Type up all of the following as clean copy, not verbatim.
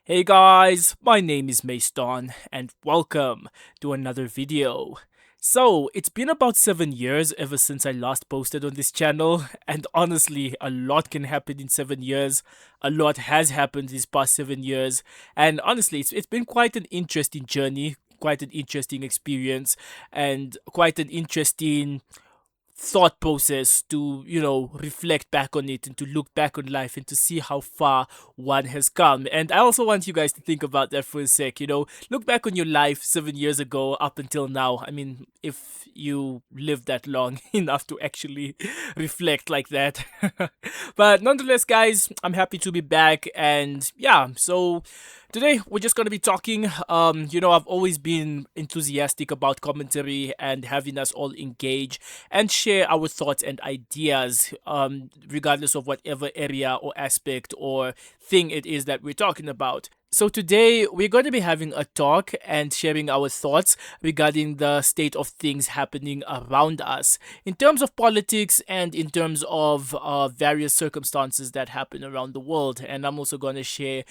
Hey guys, my name is Maeston and welcome to another video. So, it's been about 7 years ever since I last posted on this channel, and honestly, a lot can happen in 7 years. A lot has happened these past 7 years, and honestly, it's been quite an interesting journey, quite an interesting experience, and quite an interesting thought process to reflect back on it and to look back on life and to see how far one has come. And I also want you guys to think about that for a sec. Look back on your life 7 years ago up until now. I mean, if you lived that long enough to actually reflect like that. But nonetheless, guys, I'm happy to be back. And yeah, so today we're just going to be talking. I've always been enthusiastic about commentary and having us all engage and share our thoughts and ideas, regardless of whatever area or aspect or thing it is that we're talking about. So today we're going to be having a talk and sharing our thoughts regarding the state of things happening around us in terms of politics and in terms of various circumstances that happen around the world. And I'm also going to share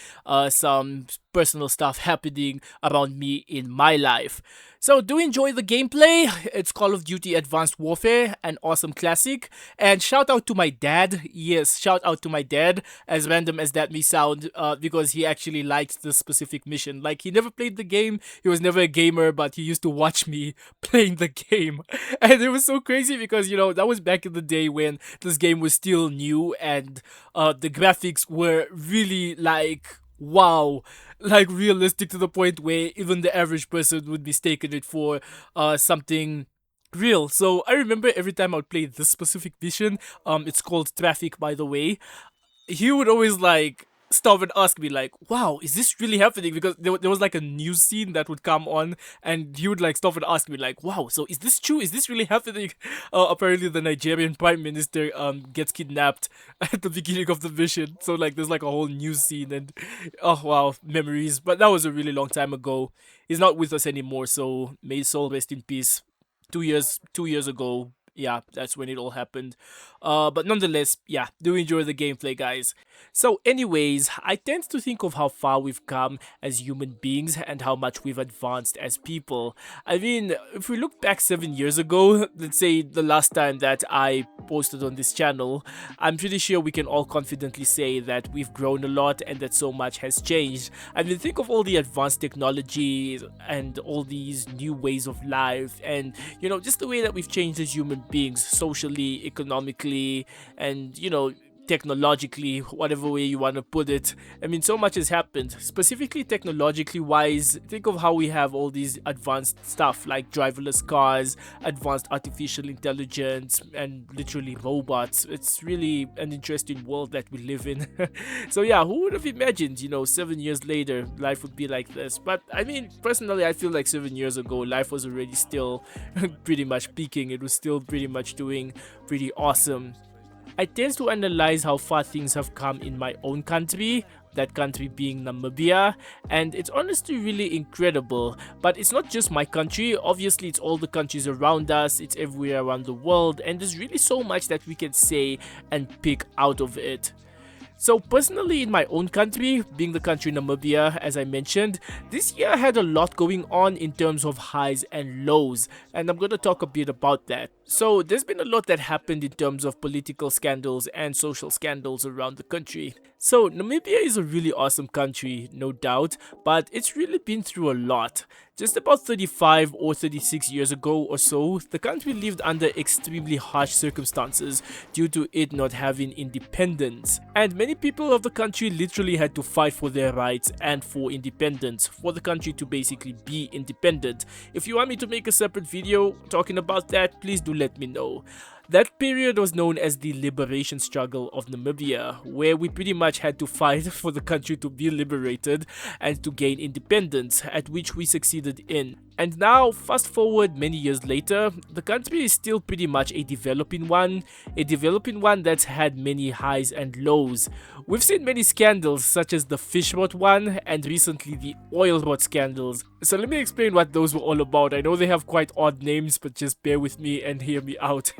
some personal stuff happening around me in my life. So do enjoy the gameplay. It's Call of Duty Advanced Warfare, an awesome classic. And shout out to my dad. Yes, shout out to my dad, as random as that may sound, because he actually likes this specific mission. Like, he never played the game, he was never a gamer, but he used to watch me playing the game. And it was so crazy because, that was back in the day when this game was still new and the graphics were really like, wow, like realistic to the point where even the average person would mistake it for something real. So I remember every time I would play this specific mission, it's called Traffic, by the way, he would always like stop and ask me like, wow, is this really happening? Because there was like a news scene that would come on, and he would like stop and ask me like, wow, so is this true, is this really happening? Apparently the Nigerian prime minister gets kidnapped at the beginning of the mission, so like there's like a whole news scene. And oh wow, memories. But that was a really long time ago. He's not with us anymore, so may his soul rest in peace. 2 years ago, yeah, that's when it all happened. But nonetheless, yeah, do enjoy the gameplay, guys. So anyways, I tend to think of how far we've come as human beings and how much we've advanced as people. I mean, if we look back 7 years ago, let's say the last time that I posted on this channel, I'm pretty sure we can all confidently say that we've grown a lot and that so much has changed. I mean, think of all the advanced technology and all these new ways of life, and just the way that we've changed as human beings, socially, economically, and technologically, whatever way you want to put it. I mean, so much has happened. Specifically technologically wise, think of how we have all these advanced stuff like driverless cars, advanced artificial intelligence, and literally robots. It's really an interesting world that we live in. So yeah, who would have imagined, 7 years later life would be like this? But I mean, personally, I feel like 7 years ago life was already still pretty much peaking. It was still pretty much doing pretty awesome. I tend to analyze how far things have come in my own country, that country being Namibia, and it's honestly really incredible. But it's not just my country, obviously it's all the countries around us, it's everywhere around the world, and there's really so much that we can say and pick out of it. So personally, in my own country, being the country Namibia, as I mentioned, this year had a lot going on in terms of highs and lows, and I'm going to talk a bit about that. So there's been a lot that happened in terms of political scandals and social scandals around the country. So Namibia is a really awesome country, no doubt, but it's really been through a lot. Just about 35 or 36 years ago or so, the country lived under extremely harsh circumstances due to it not having independence. And many people of the country literally had to fight for their rights and for independence, for the country to basically be independent. If you want me to make a separate video talking about that, please do let me know. That period was known as the liberation struggle of Namibia, where we pretty much had to fight for the country to be liberated and to gain independence, at which we succeeded in. And now, fast forward many years later, the country is still pretty much a developing one that's had many highs and lows. We've seen many scandals such as the fish rot one and recently the oil rot scandals. So let me explain what those were all about. I know they have quite odd names, but just bear with me and hear me out.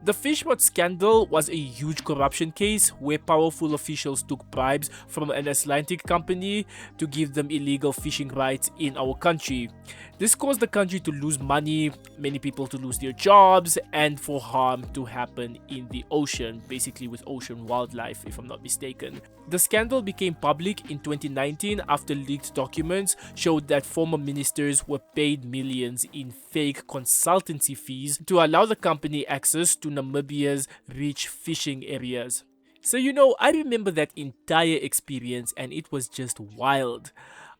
The fishpot scandal was a huge corruption case where powerful officials took bribes from an Atlantic company to give them illegal fishing rights in our country. This caused the country to lose money, many people to lose their jobs, and for harm to happen in the ocean, basically with ocean wildlife, if I'm not mistaken. The scandal became public in 2019 after leaked documents showed that former ministers were paid millions in fake consultancy fees to allow the company access to Namibia's rich fishing areas. So, I remember that entire experience and it was just wild.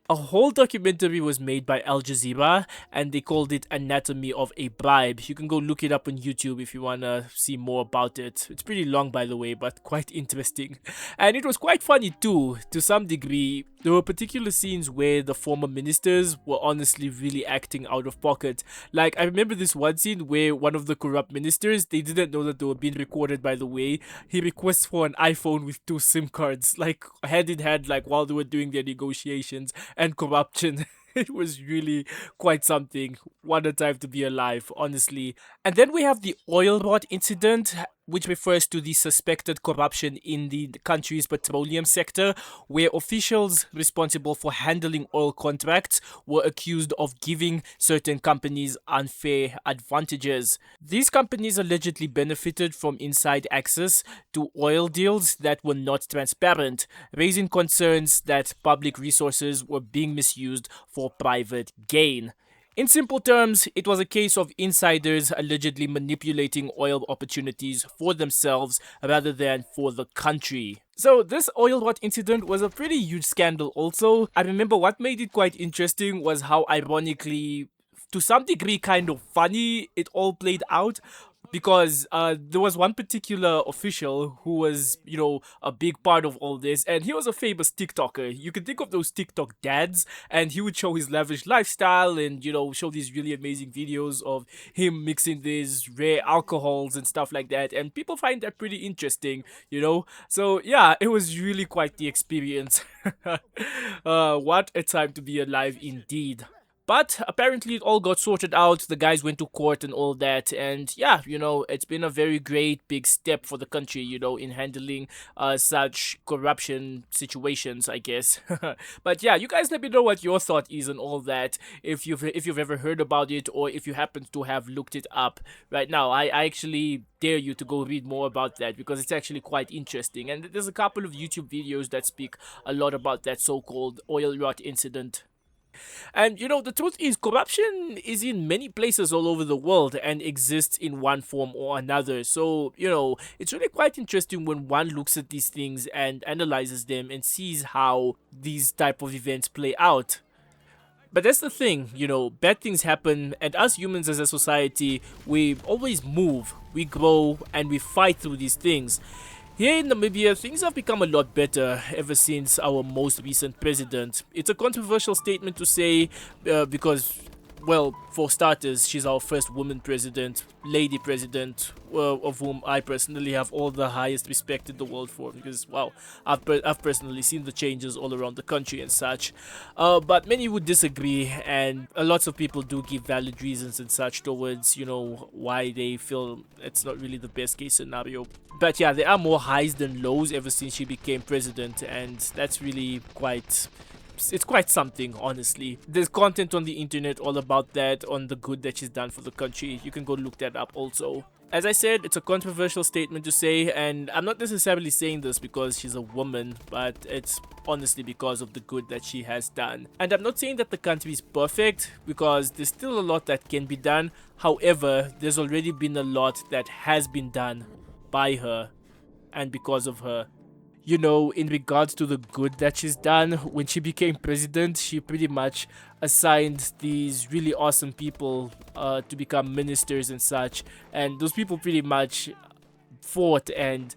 A whole documentary was made by Al Jazeera and they called it Anatomy of a Bribe. You can go look it up on YouTube if you want to see more about it. It's pretty long, by the way, but quite interesting. And it was quite funny too, to some degree. There were particular scenes where the former ministers were honestly really acting out of pocket. Like, I remember this one scene where one of the corrupt ministers, they didn't know that they were being recorded, by the way. He requests for an iPhone with 2 SIM cards, like hand in hand, like while they were doing their negotiations and corruption. It was really quite something. What a time to be alive, honestly. And then we have the oil rot incident, which refers to the suspected corruption in the country's petroleum sector, where officials responsible for handling oil contracts were accused of giving certain companies unfair advantages. These companies allegedly benefited from inside access to oil deals that were not transparent, raising concerns that public resources were being misused for private gain. In simple terms, it was a case of insiders allegedly manipulating oil opportunities for themselves rather than for the country. So this oil rot incident was a pretty huge scandal also. I remember what made it quite interesting was how ironically, to some degree kind of funny, it all played out. Because there was one particular official who was, a big part of all this, and he was a famous TikToker. You can think of those TikTok dads, and he would show his lavish lifestyle and, show these really amazing videos of him mixing these rare alcohols and stuff like that. And people find that pretty interesting. So, yeah, it was really quite the experience. What a time to be alive indeed. But apparently it all got sorted out, the guys went to court and all that, and yeah, it's been a very great big step for the country, in handling such corruption situations, I guess. But yeah, you guys let me know what your thought is on all that, if you've ever heard about it or if you happen to have looked it up right now. I actually dare you to go read more about that because it's actually quite interesting, and there's a couple of YouTube videos that speak a lot about that so-called oil rot incident. And the truth is, corruption is in many places all over the world and exists in one form or another. So, it's really quite interesting when one looks at these things and analyzes them and sees how these type of events play out. But that's the thing, bad things happen, and us humans as a society, we always move, we grow, and we fight through these things. Here in Namibia, things have become a lot better ever since our most recent president. It's a controversial statement to say because, well, for starters, she's our first woman president, lady president, of whom I personally have all the highest respect in the world for, because, wow, I've personally seen the changes all around the country and such. But many would disagree, and lots of people do give valid reasons and such towards, why they feel it's not really the best case scenario. But yeah, there are more highs than lows ever since she became president, and that's really it's quite something, honestly. There's content on the internet all about that, on the good that she's done for the country. You can go look that up also. As I said, it's a controversial statement to say, and I'm not necessarily saying this because she's a woman, but it's honestly because of the good that she has done. And I'm not saying that the country is perfect, because there's still a lot that can be done. However, there's already been a lot that has been done by her and because of her. In regards to the good that she's done, when she became president, she pretty much assigned these really awesome people to become ministers and such. And those people pretty much fought and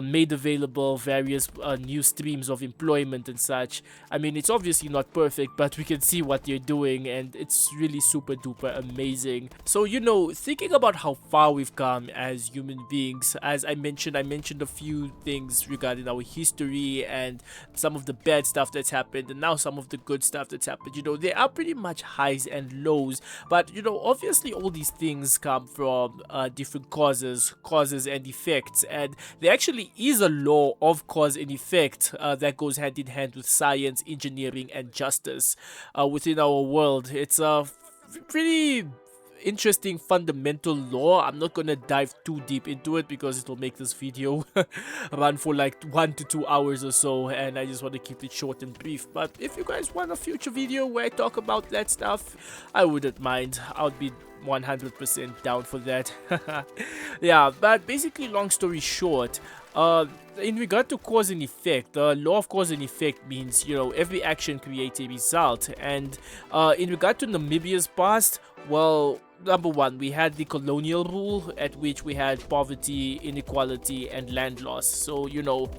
made available various new streams of employment and such. I mean, it's obviously not perfect, but we can see what they're doing, and it's really super duper amazing. So, thinking about how far we've come as human beings, as I mentioned a few things regarding our history and some of the bad stuff that's happened, and now some of the good stuff that's happened. There are pretty much highs and lows, but obviously all these things come from different causes and effects, and there actually is a law of cause and effect that goes hand in hand with science, engineering, and justice within our world. It's a pretty interesting fundamental law. I'm not gonna dive too deep into it because it'll make this video run for like 1 to 2 hours or so, and I just want to keep it short and brief. But if you guys want a future video where I talk about that stuff, I wouldn't mind. I'll be 100% down for that. Yeah, but basically, long story short, in regard to cause and effect, the law of cause and effect means every action creates a result. And in regard to Namibia's past, well, number one, we had the colonial rule, at which we had poverty, inequality, and land loss. So,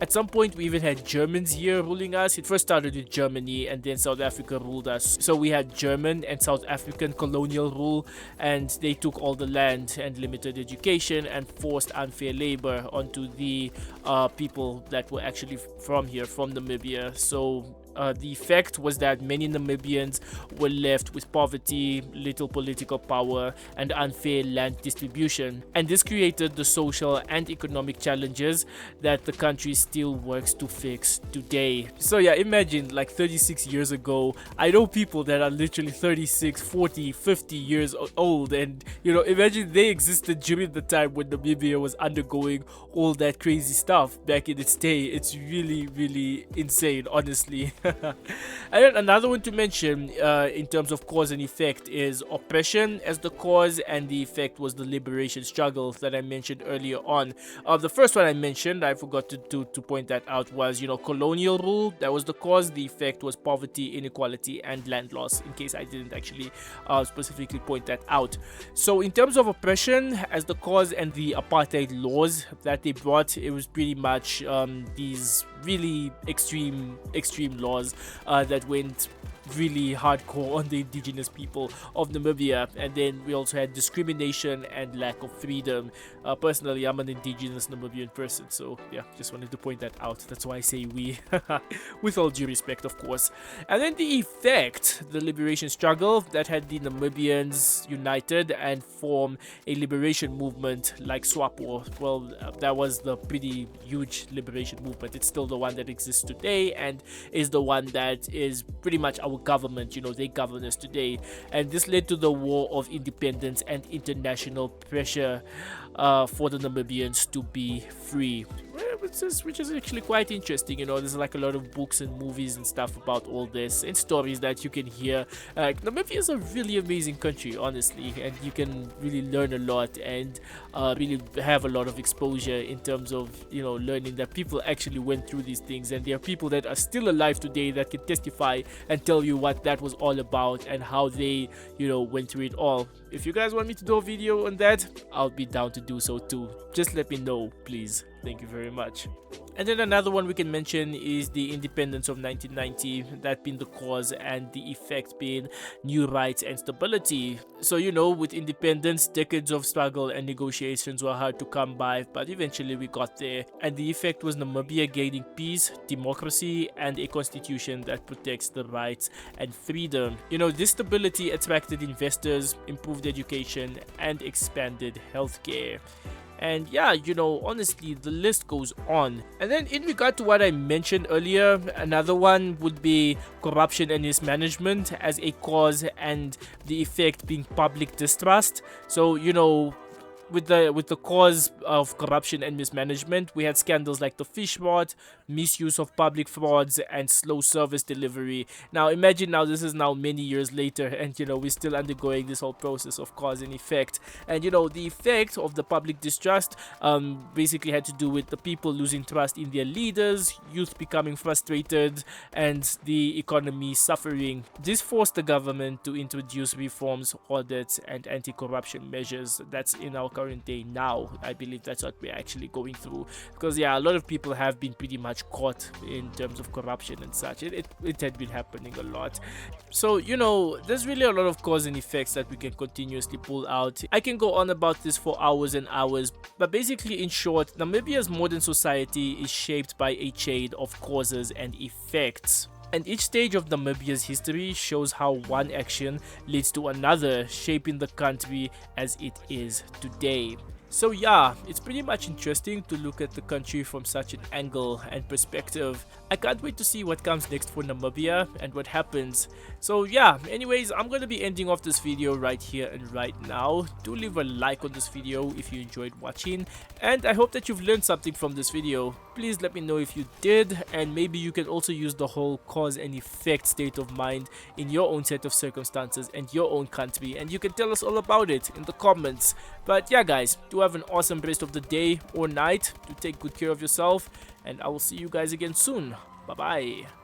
at some point we even had Germans here ruling us. It first started with Germany, and then South Africa ruled us. So we had German and South African colonial rule, and they took all the land and limited education and forced unfair labor onto the people that were actually from here, from Namibia. So the effect was that many Namibians were left with poverty, little political power, and unfair land distribution. And this created the social and economic challenges that the country still works to fix today. So yeah, imagine like 36 years ago, I know people that are literally 36, 40, 50 years old, and imagine they existed during the time when Namibia was undergoing all that crazy stuff back in its day. It's really, really insane, honestly. And then another one to mention in terms of cause and effect is oppression as the cause, and the effect was the liberation struggle that I mentioned earlier on. The first one I mentioned, I forgot to point that out, was colonial rule. That was the cause. The effect was poverty, inequality, and land loss, in case I didn't actually specifically point that out. So in terms of oppression as the cause and the apartheid laws that they brought, it was pretty much these really extreme laws that went really hardcore on the indigenous people of Namibia. And then we also had discrimination and lack of freedom. Personally, I'm an indigenous Namibian person, so yeah, just wanted to point that out. That's why I say we, with all due respect, of course. And then the effect, the liberation struggle that had the Namibians united and form a liberation movement like SWAPO. Well, that was the pretty huge liberation movement. It's still the one that exists today and is the one that is pretty much our government. They govern us today. And this led to the War of Independence and international pressure for the Namibians to be free, which is actually quite interesting. There's like a lot of books and movies and stuff about all this, and stories that you can hear. Namibia is a really amazing country, honestly, and you can really learn a lot and really have a lot of exposure in terms of learning that people actually went through these things, and there are people that are still alive today that can testify and tell you what that was all about and how they went through it all. If you guys want me to do a video on that, I'll be down to do so too. Just let me know, please. Thank you very much. And then another one we can mention is the independence of 1990, that being the cause and the effect being new rights and stability. So with independence, decades of struggle and negotiations were hard to come by, but eventually we got there. And the effect was Namibia gaining peace, democracy, and a constitution that protects the rights and freedom. This stability attracted investors, improved education, and expanded healthcare. And yeah, honestly, the list goes on. And then in regard to what I mentioned earlier, another one would be corruption and mismanagement as a cause, and the effect being public distrust. So, with the cause of corruption and mismanagement, we had scandals like the fish rot, misuse of public frauds, and slow service delivery. Now imagine, this is now many years later, and we're still undergoing this whole process of cause and effect. And the effect of the public distrust basically had to do with the people losing trust in their leaders, youth becoming frustrated, and the economy suffering. This forced the government to introduce reforms, audits, and anti-corruption measures. That's in our current day now. I believe that's what we're actually going through, because yeah, a lot of people have been pretty much caught in terms of corruption and such. It had been happening a lot. So you know, there's really a lot of cause and effects that we can continuously pull out. I can go on about this for hours and hours, but basically, in short, Namibia's modern society is shaped by a chain of causes and effects. And each stage of Namibia's history shows how one action leads to another, shaping the country as it is today. So yeah, it's pretty much interesting to look at the country from such an angle and perspective. I can't wait to see what comes next for Namibia and what happens. So yeah, anyways, I'm going to be ending off this video right here and right now. Do leave a like on this video if you enjoyed watching, and I hope that you've learned something from this video. Please let me know if you did, and maybe you can also use the whole cause and effect state of mind in your own set of circumstances and your own country, and you can tell us all about it in the comments. But yeah guys, do have an awesome rest of the day or night. Do take good care of yourself, and I will see you guys again soon. Bye bye.